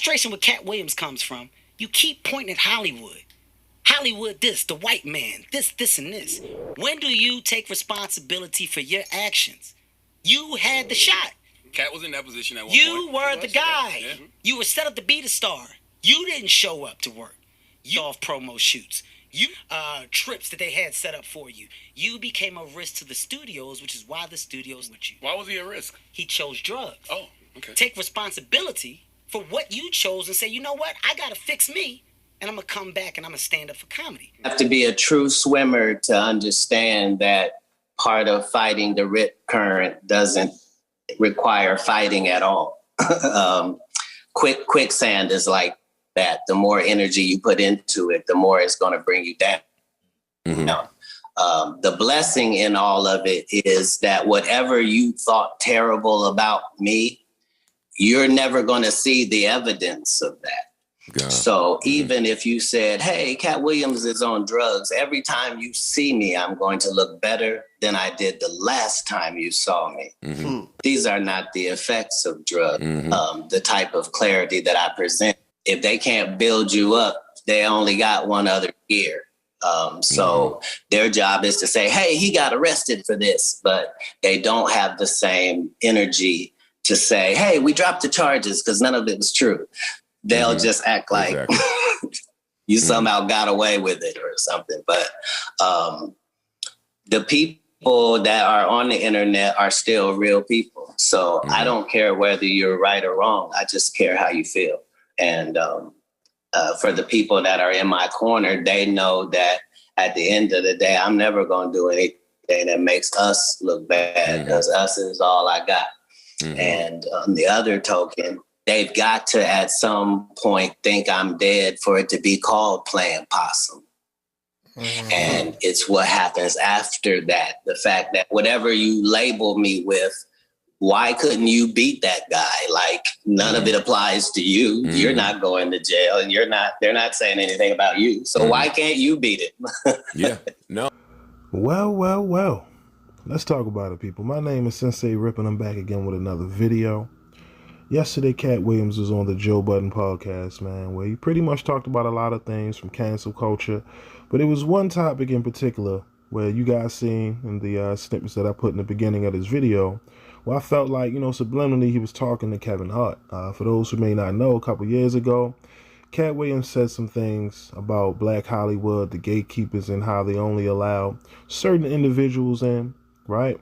frustration with Katt Williams comes from, you keep pointing at Hollywood. Hollywood this, the white man, this, and this. When do you take responsibility for your actions? You had the shot. Katt was in that position at one You point. were the guy. Yeah. You were set up to be the star. You didn't show up to work. You off promo shoots. You trips that they had set up for you. You became a risk to the studios, which is why the studios with you. Why was he a risk? He chose drugs. Oh, okay. Take responsibility for what you chose and say, you know what? I gotta fix me, and I'm gonna come back and I'm gonna stand up for comedy. You have to be a true swimmer to understand that part of fighting the rip current doesn't require fighting at all. Quicksand is like that. The more energy you put into it, the more it's going to bring you down. Mm-hmm. The blessing in all of it is that whatever you thought terrible about me, you're never going to see the evidence of that. God. So even if you said, hey, Katt Williams is on drugs, every time you see me, I'm going to look better than I did the last time you saw me. Mm-hmm. These are not the effects of drugs, the type of clarity that I present. If they can't build you up, they only got one other gear. So their job is to say, hey, he got arrested for this, but they don't have the same energy to say, hey, we dropped the charges because none of it was true. They'll just act like you somehow got away with it or something. But the people that are on the internet are still real people. So I don't care whether you're right or wrong. I just care how you feel. And for the people that are in my corner, they know that at the end of the day, I'm never going to do anything that makes us look bad because us is all I got. And on the other token, they've got to, at some point, think I'm dead for it to be called playing possum. And it's what happens after that. The fact that whatever you label me with, why couldn't you beat that guy? Like, none of it applies to you. You're not going to jail, and they're not saying anything about you. So why can't you beat it? No. Well. Let's talk about it, people. My name is Sensei Rip, and I'm back again with another video. Yesterday, Katt Williams was on the Joe Budden podcast, man, where he pretty much talked about a lot of things from cancel culture. But it was one topic in particular where you guys seen in the snippets that I put in the beginning of this video, where I felt like, subliminally he was talking to Kevin Hart. For those who may not know, a couple years ago, Katt Williams said some things about Black Hollywood, the gatekeepers, and how they only allow certain individuals in, right?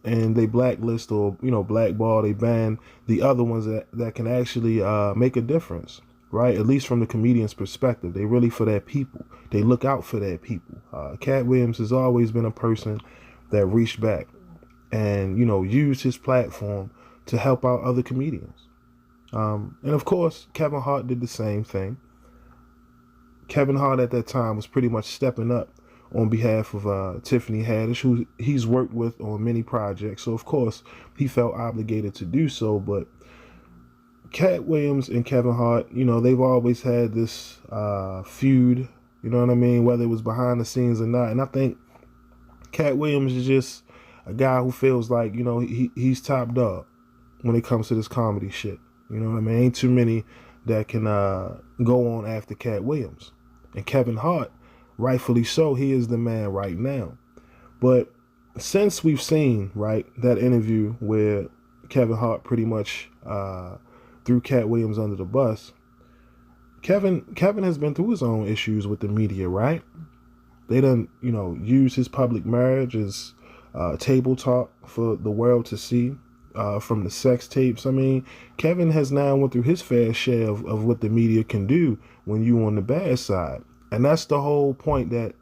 And they blacklist or, blackball, they ban the other ones that can actually make a difference, right? At least from the comedian's perspective. They really for their people. They look out for their people. Katt Williams has always been a person that reached back and, used his platform to help out other comedians. And of course, Kevin Hart did the same thing. Kevin Hart at that time was pretty much stepping up on behalf of Tiffany Haddish, who he's worked with on many projects. So, of course, he felt obligated to do so. But Katt Williams and Kevin Hart, they've always had this feud, you know what I mean, whether it was behind the scenes or not. And I think Katt Williams is just a guy who feels like, he's top dog when it comes to this comedy shit. You know what I mean? Ain't too many that can go on after Katt Williams. And Kevin Hart, rightfully so, he is the man right now. But since we've seen, right, that interview where Kevin Hart pretty much threw Katt Williams under the bus, Kevin has been through his own issues with the media, right? They done, use his public marriage as table talk for the world to see, from the sex tapes. I mean, Kevin has now went through his fair share of what the media can do when you on the bad side. And that's the whole point that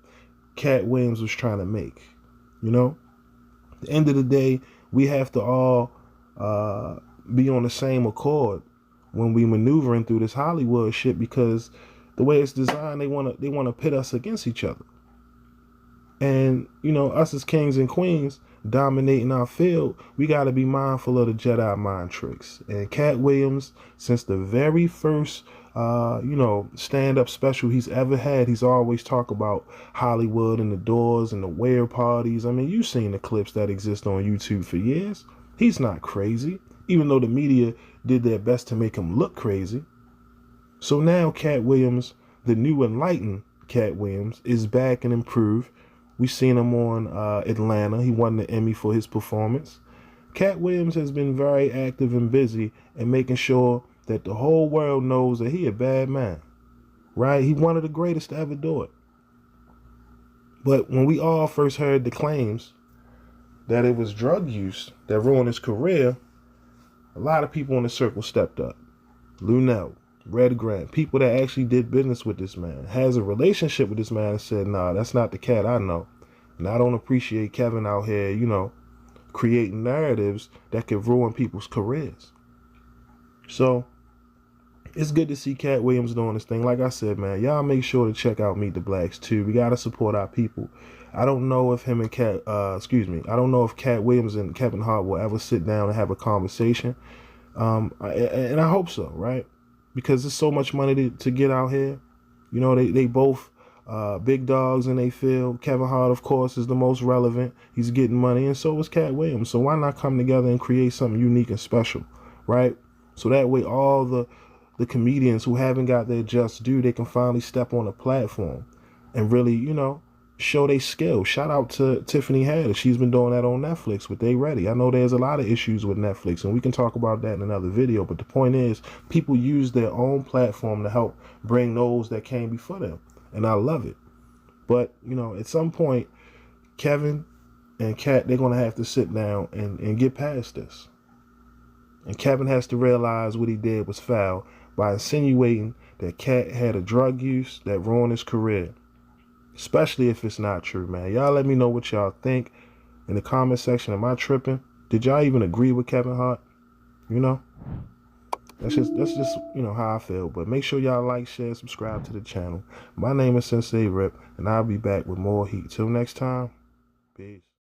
Katt Williams was trying to make. At the end of the day, we have to all be on the same accord when we maneuvering through this Hollywood shit, because the way it's designed, they want to pit us against each other. And, us as kings and queens dominating our field, we got to be mindful of the Jedi mind tricks. And Katt Williams, since the very first stand-up special he's ever had, he's always talked about Hollywood and the doors and the weird parties. I mean, you've seen the clips that exist on YouTube for years. He's not crazy, even though the media did their best to make him look crazy. So now Katt Williams, the new enlightened Katt Williams, is back and improved. We seen him on Atlanta. He won the Emmy for his performance. Katt Williams has been very active and busy in making sure that the whole world knows that he a bad man, right? He one of the greatest to ever do it. But when we all first heard the claims that it was drug use that ruined his career, a lot of people in the circle stepped up. Lunel, Red Grant, people that actually did business with this man, has a relationship with this man, and said, nah, that's not the Katt I know. And I don't appreciate Kevin out here, you know, creating narratives that could ruin people's careers. So it's good to see Katt Williams doing this thing. Like I said, man, y'all make sure to check out Meet the Blacks too. We gotta support our people. I don't know if him and Katt, I don't know if Katt Williams and Kevin Hart will ever sit down and have a conversation. And I hope so, right? Because there's so much money to get out here. You know, they both big dogs in they field. Kevin Hart, of course, is the most relevant. He's getting money, and so is Katt Williams. So why not come together and create something unique and special, right? So that way all the comedians who haven't got their just due, they can finally step on a platform and really, you know, show their skill. Shout out to Tiffany Haddish. She's been doing that on Netflix with They Ready. I know there's a lot of issues with Netflix, and we can talk about that in another video, but the point is, people use their own platform to help bring those that came before them, and I love it. But, you know, at some point, Kevin and Katt, they're going to have to sit down and get past this. And Kevin has to realize what he did was foul by insinuating that Katt had a drug use that ruined his career. Especially if it's not true, man. Y'all let me know what y'all think in the comment section. Am I tripping? Did y'all even agree with Kevin Hart? You know? That's just you know how I feel. But make sure y'all like, share, subscribe to the channel. My name is Sensei Rip, and I'll be back with more heat. Till next time, peace.